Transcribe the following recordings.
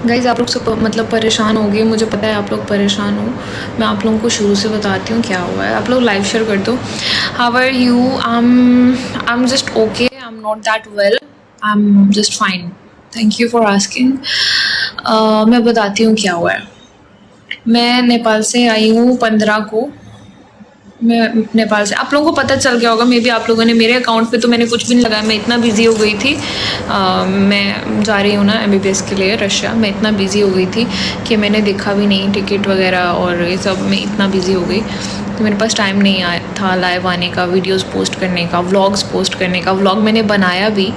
Guys आप लोग सब मतलब परेशान हो गए, मुझे पता है आप लोग परेशान हो। मैं आप लोगों को शुरू से बताती हूँ क्या हुआ है। आप लोग लाइव शेयर कर दो। How are you? I am just okay, I am not that well, I am just fine, thank you for asking. मैं बताती हूँ क्या हुआ है। मैं नेपाल से आई हूँ 15 को। मैं नेपाल से, आप लोगों को पता चल गया होगा मे बी, आप लोगों ने मेरे अकाउंट पे तो मैंने कुछ भी नहीं लगाया, मैं इतना बिजी हो गई थी। मैं जा रही हूँ ना MBBS के लिए रशिया, मैं इतना बिजी हो गई थी कि मैंने देखा भी नहीं टिकट वगैरह और ये सब, मैं इतना बिजी हो गई तो मेरे पास टाइम नहीं आया था लाइव आने का, वीडियोस पोस्ट करने का, व्लॉग्स पोस्ट करने का। व्लॉग मैंने बनाया भी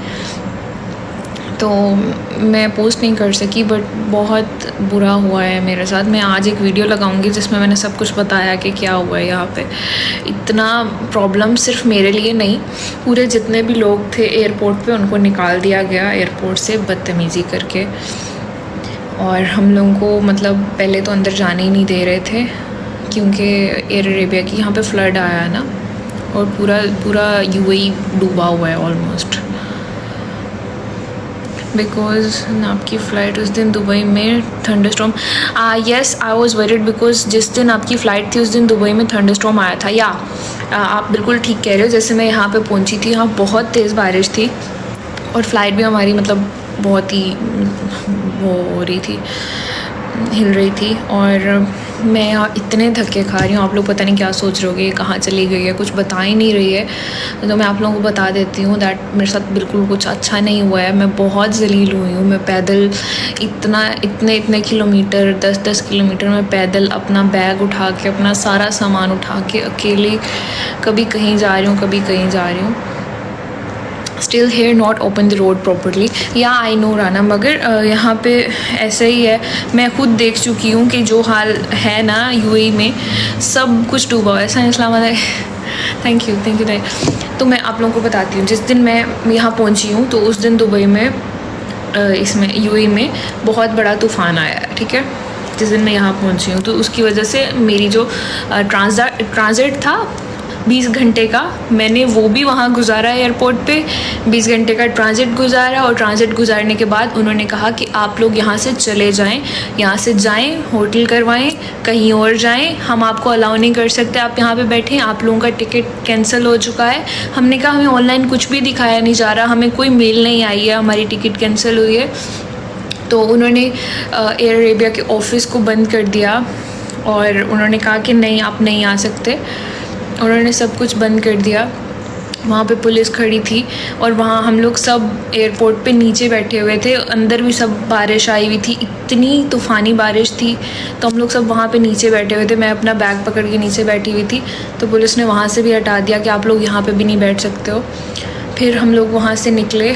तो मैं पोस्ट नहीं कर सकी, बट बहुत बुरा हुआ है मेरे साथ। मैं आज एक वीडियो लगाऊंगी जिसमें मैंने सब कुछ बताया कि क्या हुआ है यहाँ पे। इतना प्रॉब्लम सिर्फ मेरे लिए नहीं, पूरे जितने भी लोग थे एयरपोर्ट पे उनको निकाल दिया गया एयरपोर्ट से बदतमीज़ी करके। और हम लोगों को मतलब पहले तो अंदर जाने ही नहीं दे रहे थे क्योंकि एयर अरेबिया की यहाँ पे फ्लड आया है ना, और पूरा पूरा UAE डूबा हुआ है ऑलमोस्ट, बिकॉज आपकी फ़्लाइट उस दिन दुबई में thunderstorm. Yes I was worried because जिस दिन आपकी फ़्लाइट थी उस दिन दुबई में थंडरस्टॉर्म आया था। या आप बिल्कुल ठीक कह रहे हो। जैसे मैं यहाँ पे पहुँची थी, यहाँ बहुत तेज़ बारिश थी और फ़्लाइट भी हमारी मतलब बहुत ही वो हो रही थी, हिल रही थी। और मैं यहाँ इतने धक्के खा रही हूँ, आप लोग पता नहीं क्या सोच रहे होगे, कहाँ चली गई है, कुछ बता ही नहीं रही है। तो मैं आप लोगों को बता देती हूँ दैट मेरे साथ बिल्कुल कुछ अच्छा नहीं हुआ है। मैं बहुत जलील हुई हूँ। मैं पैदल इतने किलोमीटर, 10-10 किलोमीटर मैं पैदल अपना बैग उठा के, अपना सारा सामान उठा के अकेले कभी कहीं जा रही हूँ, कभी कहीं जा रही हूँ। Still here not open the road properly. या आई नो राना, मगर यहाँ पे ऐसा ही है। मैं खुद देख चुकी हूँ कि जो हाल है ना UAE में, सब कुछ डूबा हुआ है। ऐसा इस्लाम थैंक यू। तो मैं आप लोगों को बताती हूँ, जिस दिन मैं यहाँ पहुँची हूँ तो उस दिन दुबई में इसमें UAE में बहुत बड़ा तूफ़ान आया है, ठीक है। जिस दिन मैं यहाँ पहुँची हूँ तो उसकी वजह से मेरी जो ट्रांजिट था 20 घंटे का, मैंने वो भी वहाँ गुजारा एयरपोर्ट पे। 20 घंटे का ट्रांजिट गुजारा, और ट्रांजिट गुजारने के बाद उन्होंने कहा कि आप लोग यहाँ से चले जाएं, यहाँ से जाएं, होटल करवाएं, कहीं और जाएं, हम आपको अलाउ नहीं कर सकते आप यहाँ पे बैठें, आप लोगों का टिकट कैंसिल हो चुका है। हमने कहा हमें ऑनलाइन कुछ भी दिखाया नहीं जा रहा, हमें कोई मेल नहीं आई है हमारी टिकट कैंसिल हुई है। तो उन्होंने एयर अरेबिया के ऑफ़िस को बंद कर दिया और उन्होंने कहा कि नहीं आप नहीं आ सकते। उन्होंने सब कुछ बंद कर दिया। वहाँ पे पुलिस खड़ी थी और वहाँ हम लोग सब एयरपोर्ट पे नीचे बैठे हुए थे। अंदर भी सब बारिश आई हुई थी, इतनी तूफ़ानी बारिश थी, तो हम लोग सब वहाँ पे नीचे बैठे हुए थे। मैं अपना बैग पकड़ के नीचे बैठी हुई थी, तो पुलिस ने वहाँ से भी हटा दिया कि आप लोग यहाँ पे भी नहीं बैठ सकते हो। फिर हम लोग वहाँ से निकले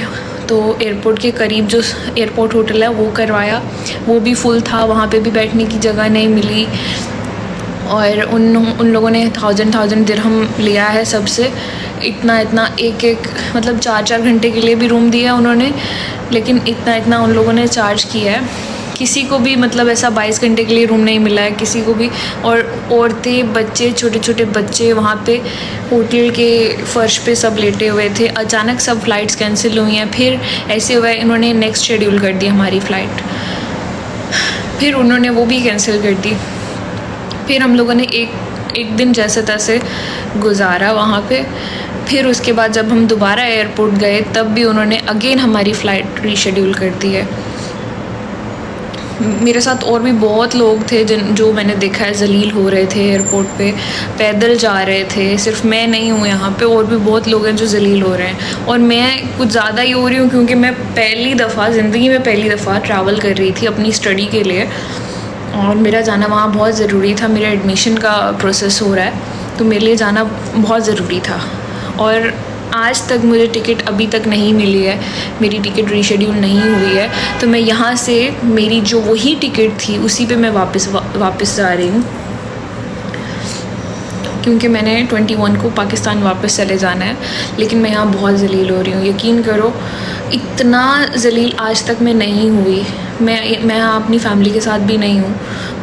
तो एयरपोर्ट के करीब जो एयरपोर्ट होटल है वो करवाया, वो भी फुल था, वहाँ पे भी बैठने की जगह नहीं मिली। और उन लोगों ने 1000 दिरहम लिया है सबसे, इतना एक मतलब 4-4 घंटे के लिए भी रूम दिया उन्होंने, लेकिन इतना उन लोगों ने चार्ज किया है। किसी को भी मतलब ऐसा 22 घंटे के लिए रूम नहीं मिला है किसी को भी। और औरतें, बच्चे, छोटे छोटे बच्चे वहाँ पे होटल के फ़र्श पे सब लेटे हुए थे। अचानक सब फ़्लाइट्स कैंसिल हुई हैं। फिर ऐसे हुआ है, इन्होंने नेक्स्ट शेड्यूल कर दी हमारी फ़्लाइट, फिर उन्होंने वो भी कैंसिल कर दी। फिर हम लोगों ने एक दिन जैसे तैसे गुजारा वहाँ पे। फिर उसके बाद जब हम दोबारा एयरपोर्ट गए तब भी उन्होंने अगेन हमारी फ़्लाइट रीशेड्यूल कर दी है। मेरे साथ और भी बहुत लोग थे जो मैंने देखा है जलील हो रहे थे एयरपोर्ट पे, पैदल जा रहे थे। सिर्फ मैं नहीं हूँ यहाँ पे, और भी बहुत लोग हैं जो जलील हो रहे हैं। और मैं कुछ ज़्यादा ही हो रही हूँ क्योंकि मैं ज़िंदगी में पहली दफ़ा ट्रैवल कर रही थी अपनी स्टडी के लिए, और मेरा जाना वहाँ बहुत ज़रूरी था। मेरा एडमिशन का प्रोसेस हो रहा है तो मेरे लिए जाना बहुत ज़रूरी था। और आज तक मुझे टिकट अभी तक नहीं मिली है, मेरी टिकट रीशेड्यूल नहीं हुई है। तो मैं यहाँ से मेरी जो वही टिकट थी उसी पे मैं वापस जा रही हूँ, क्योंकि मैंने 21 को पाकिस्तान वापस चले जाना है। लेकिन मैं यहाँ बहुत जलील हो रही हूँ, यकीन करो, इतना जलील आज तक मैं नहीं हुई। मैं यहाँ अपनी फ़ैमिली के साथ भी नहीं हूँ,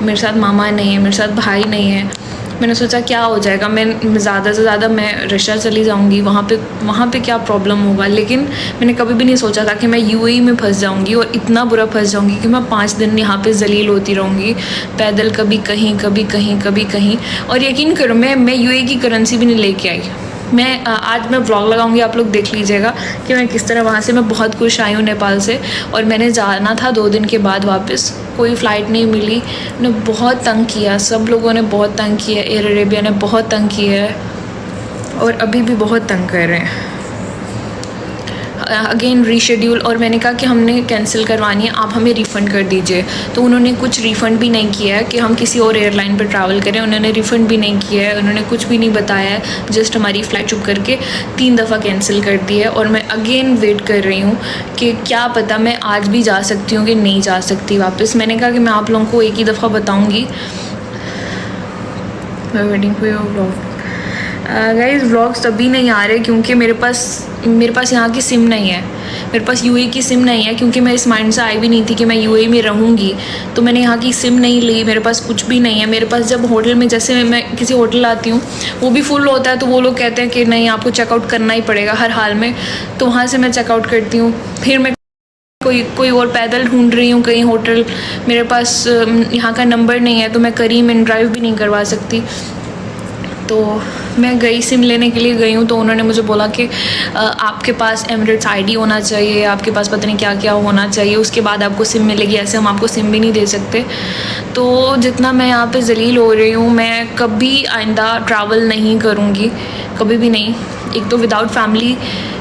मेरे साथ मामा नहीं है, मेरे साथ भाई नहीं है, मैंने सोचा क्या हो जाएगा, मैं ज़्यादा से ज़्यादा मैं रशिया चली जाऊँगी, वहाँ पे क्या प्रॉब्लम होगा। लेकिन मैंने कभी भी नहीं सोचा था कि मैं यूएई में फंस जाऊँगी और इतना बुरा फंस जाऊँगी कि मैं 5 दिन यहाँ पे जलील होती रहूँगी पैदल, कभी कहीं कभी कहीं कभी कहीं। और यकीन करो मैं यूएई की करेंसी भी नहीं लेके आई। मैं आज मैं व्लॉग लगाऊंगी, आप लोग देख लीजिएगा कि मैं किस तरह वहाँ से, मैं बहुत खुश आई हूँ नेपाल से। और मैंने जाना था 2 दिन के बाद वापस, कोई फ़्लाइट नहीं मिली, ने बहुत तंग किया, सब लोगों ने बहुत तंग किया, एयर अरेबिया ने बहुत तंग किया है और अभी भी बहुत तंग कर रहे हैं। अगेन रीशेड्यूल, और मैंने कहा कि हमने कैंसिल करवानी है, आप हमें रिफ़ंड कर दीजिए। तो उन्होंने कुछ रिफ़ंड भी नहीं किया है कि हम किसी और एयरलाइन पर ट्रैवल करें, उन्होंने रिफ़ंड भी नहीं किया है, उन्होंने कुछ भी नहीं बताया है, जस्ट हमारी फ़्लाइट चुप करके 3 दफ़ा कैंसिल कर दी है। और मैं अगेन वेट कर रही हूँ कि क्या पता मैं आज भी जा सकती हूँ कि नहीं जा सकती वापस। मैंने कहा कि मैं आप लोगों को एक ही दफ़ा बताऊँगी। मैं waiting for your vlog. Guys vlogs तभी नहीं आ रहे क्योंकि मेरे पास यहाँ की सिम नहीं है, मेरे पास यूएई की सिम नहीं है, क्योंकि मैं इस माइंड से आई भी नहीं थी कि मैं यूएई में रहूँगी। तो मैंने यहाँ की सिम नहीं ली, मेरे पास कुछ भी नहीं है। मेरे पास जब होटल में, जैसे मैं किसी होटल आती हूँ वो भी फुल होता है, तो वो लोग कहते हैं कि नहीं आपको चेकआउट करना ही पड़ेगा हर हाल में, तो वहाँ से मैं चेकआउट करती हूँ। फिर मैं कोई और पैदल ढूंढ रही हूँ कहीं होटल, मेरे पास यहाँ का नंबर नहीं है, तो मैं करीम इन ड्राइव भी नहीं करवा सकती। तो मैं गई, सिम लेने के लिए गई हूँ, तो उन्होंने मुझे बोला कि आपके पास एमिरेट्स आईडी होना चाहिए, आपके पास पता नहीं क्या क्या होना चाहिए, उसके बाद आपको सिम मिलेगी, ऐसे हम आपको सिम भी नहीं दे सकते। तो जितना मैं यहाँ पे जलील हो रही हूँ, मैं कभी आइंदा ट्रैवल नहीं करूँगी, कभी भी नहीं। एक तो विदाउट फैमिली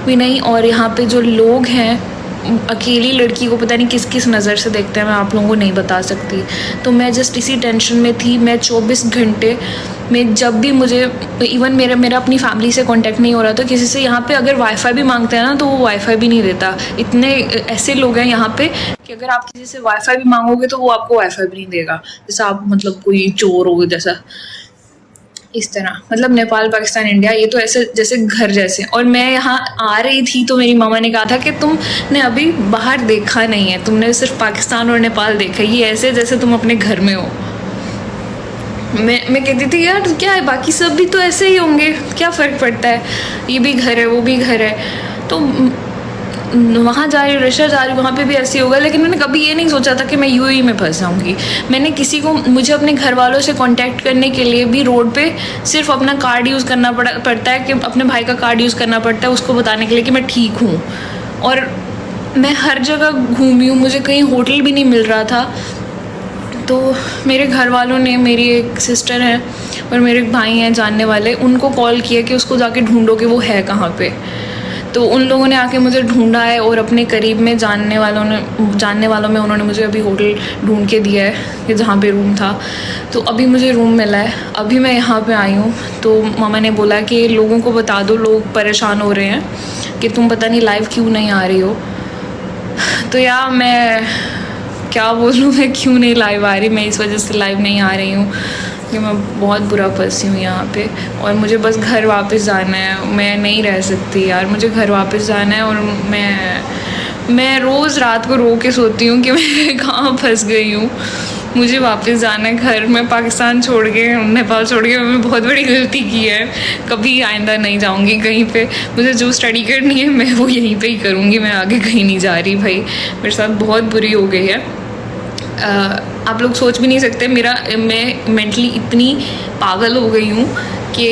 भी नहीं, और यहाँ पे जो लोग हैं अकेली लड़की को पता नहीं किस किस नज़र से देखते हैं, मैं आप लोगों को नहीं बता सकती। तो मैं जस्ट इसी टेंशन में थी। मैं 24 घंटे में जब भी मुझे, इवन मेरा अपनी फैमिली से कांटेक्ट नहीं हो रहा, तो किसी से यहाँ पे अगर वाईफाई भी मांगते हैं ना तो वो वाईफाई भी नहीं देता। इतने ऐसे लोग हैं यहाँ पे कि अगर आप किसी से वाईफाई भी मांगोगे तो वो आपको वाईफाई भी नहीं देगा, जैसा आप मतलब कोई चोर हो जैसा, इस तरह। मतलब नेपाल, पाकिस्तान, इंडिया, ये तो ऐसे जैसे घर जैसे। और मैं यहाँ आ रही थी तो मेरी मामा ने कहा था कि तुमने अभी बाहर देखा नहीं है, तुमने सिर्फ पाकिस्तान और नेपाल देखा, ये ऐसे जैसे तुम अपने घर में हो। मैं कहती थी यार क्या है, बाकी सब भी तो ऐसे ही होंगे, क्या फ़र्क पड़ता है, ये भी घर है वो भी घर है। तो वहाँ जा रही हूँ, रशिया जा रही हूँ, वहाँ पे भी ऐसे होगा। लेकिन मैंने कभी ये नहीं सोचा था कि मैं यूएई में फंस जाऊँगी। मैंने किसी को, मुझे अपने घर वालों से कांटेक्ट करने के लिए भी रोड पे सिर्फ अपना कार्ड यूज़ करना पड़ता है, कि अपने भाई का कार्ड यूज़ करना पड़ता है उसको बताने के लिए कि मैं ठीक हूँ। और मैं हर जगह घूमी हूँ, मुझे कहीं होटल भी नहीं मिल रहा था। तो मेरे घर वालों ने, मेरी एक सिस्टर है और मेरे एक भाई हैं जानने वाले, उनको कॉल किया कि उसको जाके ढूंढो कि वो है कहाँ पे। तो उन लोगों ने आके मुझे ढूंढा है, और अपने करीब में जानने वालों में उन्होंने मुझे अभी होटल ढूंढ के दिया है कि जहाँ पे रूम था। तो अभी मुझे रूम मिला है, अभी मैं यहाँ पे आई हूँ। तो मामा ने बोला कि लोगों को बता दो, लोग परेशान हो रहे हैं कि तुम पता नहीं लाइव क्यों नहीं आ रही हो। तो यार मैं क्या बोलूँ, मैं क्यों नहीं लाइव आ रही, मैं इस वजह से लाइव नहीं आ रही हूँ कि मैं बहुत बुरा फंसी हूँ यहाँ पे, और मुझे बस घर वापस जाना है। मैं नहीं रह सकती यार, मुझे घर वापस जाना है। और मैं रोज़ रात को रो के सोती हूँ कि मैं कहाँ फंस गई हूँ, मुझे वापस जाना है घर। मैं पाकिस्तान छोड़ के, नेपाल छोड़ के मैंने बहुत बड़ी गलती की है, कभी आइंदा नहीं जाऊँगी कहीं पे। मुझे जो स्टडी करनी है मैं वो यहीं पे ही करूँगी, मैं आगे कहीं नहीं जा रही। भाई मेरे साथ बहुत बुरी हो गई है, आप लोग सोच भी नहीं सकते। मैं मेंटली इतनी पागल हो गई हूँ कि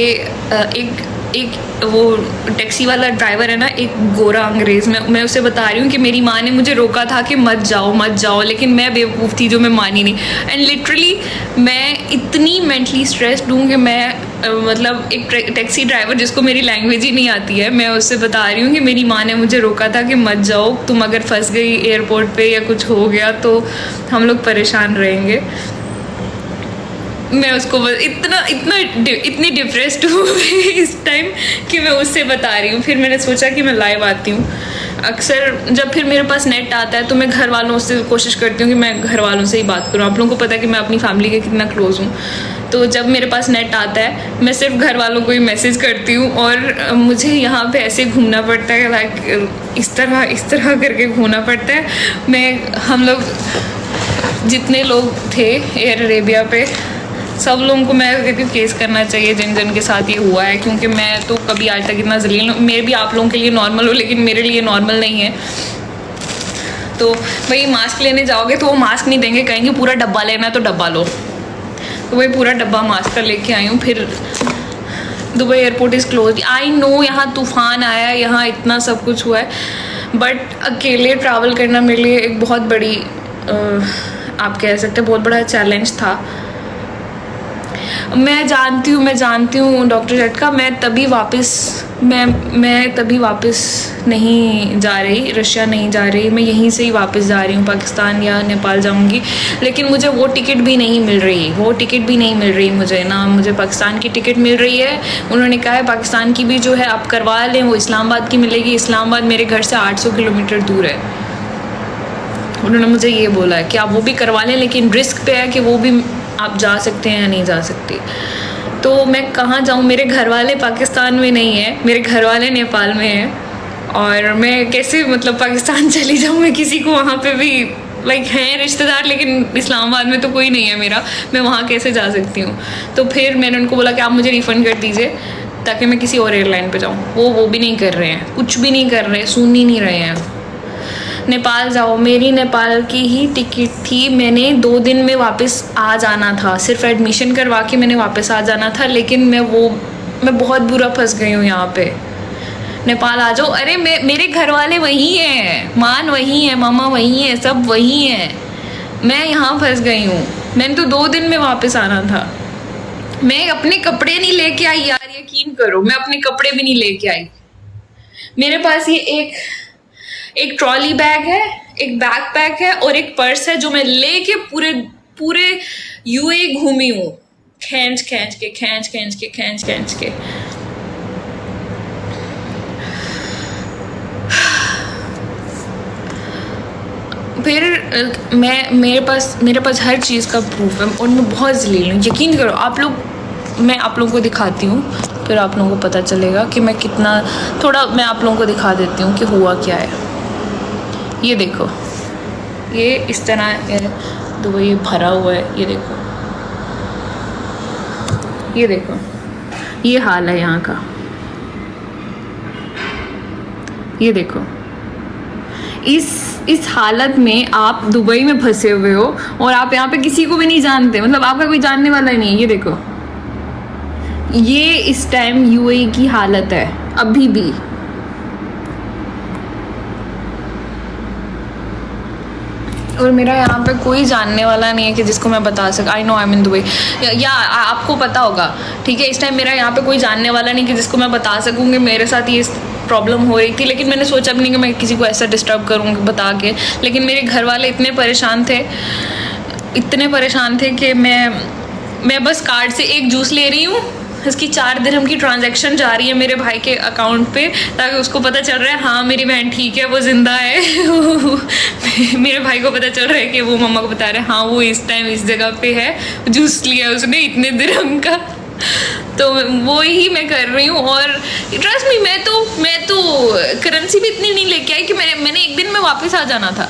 एक वो टैक्सी वाला ड्राइवर है ना, एक गोरा अंग्रेज़, मैं उसे बता रही हूँ कि मेरी माँ ने मुझे रोका था कि मत जाओ, लेकिन मैं बेवकूफ़ थी जो मैं मानी नहीं। एंड लिटरली मैं इतनी मेंटली स्ट्रेस्ड हूँ कि मैं मतलब एक टैक्सी ड्राइवर जिसको मेरी लैंग्वेज ही नहीं आती है, मैं उससे बता रही हूँ कि मेरी माँ ने मुझे रोका था कि मत जाओ, तुम अगर फंस गई एयरपोर्ट पे या कुछ हो गया तो हम लोग परेशान रहेंगे। मैं उसको इतनी डिप्रेस्ड हूँ इस टाइम कि मैं उससे बता रही हूँ। फिर मैंने सोचा कि मैं लाइव आती हूँ। अक्सर जब फिर मेरे पास नेट आता है तो मैं घर वालों से कोशिश करती हूँ कि मैं घर वालों से ही बात करूँ। आप लोगों को पता है कि मैं अपनी फैमिली के कितना क्लोज़ हूँ, तो जब मेरे पास नेट आता है मैं सिर्फ घर वालों को ही मैसेज करती हूँ। और मुझे यहाँ पे ऐसे घूमना पड़ता है, लाइक इस तरह करके घूमना पड़ता है। हम लोग जितने लोग थे एयर अरेबिया पे सब लोगों को मैं कहती हूँ केस करना चाहिए जिन जिन के साथ ये हुआ है, क्योंकि मैं तो कभी आज तक इतना जलील, मेरे भी आप लोगों के लिए नॉर्मल हो लेकिन मेरे लिए नॉर्मल नहीं है। तो भाई मास्क लेने जाओगे तो वो मास्क नहीं देंगे, कहेंगे पूरा डब्बा लेना है तो डब्बा लो। तो वही पूरा डब्बा मास्क का लेके आई हूँ। फिर Dubai airport is close. I know यहाँ तूफ़ान आया है, यहाँ इतना सब कुछ हुआ है, बट अकेले ट्रैवल करना मेरे लिए एक बहुत बड़ी आप कह सकते हैं बहुत बड़ा चैलेंज था। मैं जानती हूँ डॉक्टर झटका, मैं तभी वापस नहीं जा रही, रशिया नहीं जा रही, मैं यहीं से ही वापस जा रही हूँ, पाकिस्तान या नेपाल जाऊँगी। लेकिन मुझे वो टिकट भी नहीं मिल रही, मुझे ना, मुझे पाकिस्तान की टिकट मिल रही है। उन्होंने कहा है पाकिस्तान की भी जो है आप करवा लें, वो इस्लामाबाद की मिलेगी। इस्लामाबाद मेरे घर से 800 किलोमीटर दूर है। उन्होंने मुझे ये बोला है कि आप वो भी करवा लें, लेकिन रिस्क पे है कि वो भी आप जा सकते हैं या नहीं जा सकते। तो मैं कहाँ जाऊँ, मेरे घर वाले पाकिस्तान में नहीं है, मेरे घर वाले नेपाल में हैं, और मैं कैसे मतलब पाकिस्तान चली जाऊँ। मैं किसी को वहाँ पे भी लाइक हैं रिश्तेदार, लेकिन इस्लामाबाद में तो कोई नहीं है मेरा, मैं वहाँ कैसे जा सकती हूँ। तो फिर मैंने उनको बोला कि आप मुझे रिफ़ंड कर दीजिए ताकि मैं किसी और एयरलाइन पे जाऊँ। वो भी नहीं कर रहे हैं, कुछ भी नहीं कर रहे, सुन ही नहीं रहे हैं। नेपाल जाओ, मेरी नेपाल की ही टिकट थी, मैंने 2 दिन में वापस आ जाना था, सिर्फ एडमिशन करवा के मैंने वापस आ जाना था, लेकिन मैं बहुत बुरा फंस गई हूँ यहाँ पे। नेपाल आ जाओ। अरे मेरे घर वाले वहीं हैं, मान वहीं है, मामा वहीं है, सब वहीं हैं, मैं यहाँ फंस गई हूँ। मैंने तो 2 दिन में वापस आना था। मैं अपने कपड़े नहीं लेके आई यार, यकीन करो, मैं अपने कपड़े भी नहीं लेके आई। मेरे पास ये एक ट्रॉली बैग है, एक बैकपैक है और एक पर्स है जो मैं लेके पूरे यूए घूमी हूँ, खींच के। फिर मेरे पास हर चीज़ का प्रूफ है और मैं बहुत जलील हूँ, यकीन करो। मैं आप लोगों को दिखाती हूँ, फिर आप लोगों को पता चलेगा कि मैं कितना, थोड़ा मैं आप लोगों को दिखा देती हूँ कि हुआ क्या है। ये देखो, ये इस तरह दुबई भरा हुआ है, ये देखो, ये हाल है यहाँ का। ये देखो, इस हालत में आप दुबई में फंसे हुए हो और आप यहाँ पे किसी को भी नहीं जानते, मतलब आपका कोई जानने वाला ही नहीं है। ये देखो, ये इस टाइम यूएई की हालत है अभी भी। और मेरा यहाँ पे कोई जानने वाला नहीं है कि जिसको मैं बता सक। I know I am in Dubai, या आपको पता होगा, ठीक है। इस टाइम मेरा यहाँ पे कोई जानने वाला नहीं कि जिसको मैं बता सकूँगी मेरे साथ ये प्रॉब्लम हो रही थी, लेकिन मैंने सोचा भी नहीं कि मैं किसी को ऐसा डिस्टर्ब करूँगी बता के। लेकिन मेरे घर वाले इतने परेशान थे कि मैं बस कार्ड से एक जूस ले रही हूँ, इसकी 4 दिरहम की ट्रांजैक्शन जा रही है मेरे भाई के अकाउंट पे, ताकि उसको पता चल रहा है हाँ मेरी बहन ठीक है, वो जिंदा है। मेरे भाई को पता चल रहा है कि वो मम्मा को बता रहे हैं हाँ वो इस टाइम इस जगह पे है, जूस लिया उसने इतने दिरहम का। तो वो ही मैं कर रही हूँ। और ट्रस्ट मी, मैं तो करेंसी भी इतनी नहीं लेके आई कि मैंने एक दिन में वापस आ जाना था।